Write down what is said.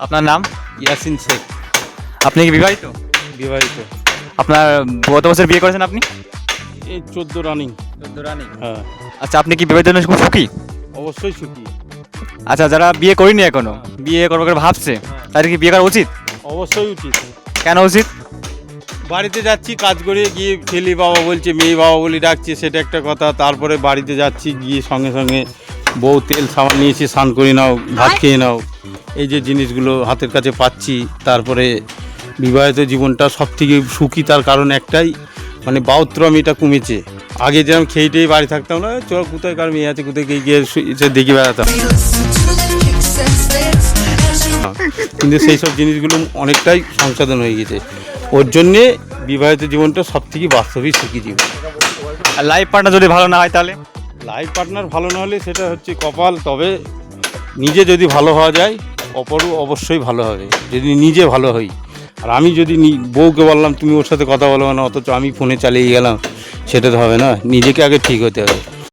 আপনার নাম? ইয়াসিন শেখ। আপনি কি বিবাহিত? বিবাহিত। আপনার কত বছর বিয়ে করেছেন আপনি? এই 14 রানিং। 14 রানিং। হ্যাঁ, আচ্ছা, আপনি কি বিবাহিত জন্য খুব সুখী? অবশ্যই সুখী। আচ্ছা, যারা বিয়ে করেনি এখনো, বিয়ে করবে করে ভাবছে, তাদের কি বিয়ে করা উচিত? অবশ্যই উচিত। কেন উচিত? বাড়িতে যাচ্ছি কাজ করে গিয়ে ছেলে বাবা বলছে, মেয়ে বাবা বলে ডাকছে, সেটা একটা কথা। তারপরে বাড়িতে যাচ্ছি গিয়ে সঙ্গে সঙ্গে বউ তেল সাবান নিয়েছি, স্নান করে নাও, ভাত খেয়ে নাও, এই যে জিনিসগুলো হাতের কাছে পাচ্ছি। তারপরে বিবাহিত জীবনটা সব থেকে সুখী, তার কারণ একটাই, মানে বাউত্রমিটা কমেছে। আগে যেরকম খেয়ে টেয়ে বাড়ি থাকতাম না, চল কোথায় কার মেয়ে আছে, কোথায় গিয়ে সে দেখে বেড়াতাম, কিন্তু সেই সব জিনিসগুলো অনেকটাই সংশোধন হয়ে গেছে। ওর জন্যে বিবাহিত জীবনটা সব থেকে বাস্তবিক সুখী জীবন। আর লাইফ পার্টনার যদি ভালো না হয় তাহলে? লাইফ পার্টনার ভালো না হলে সেটা হচ্ছে কপাল। তবে নিজে যদি ভালো হওয়া যায়, অপরও অবশ্যই ভালো হবে যদি নিজে ভালো হই। আর আমি যদি বউকে বললাম তুমি ওর সাথে কথা বলবো না, অথচ আমি ফোনে চালিয়ে গেলাম, সেটা তো হবে না। নিজেকে আগে ঠিক হতে হবে।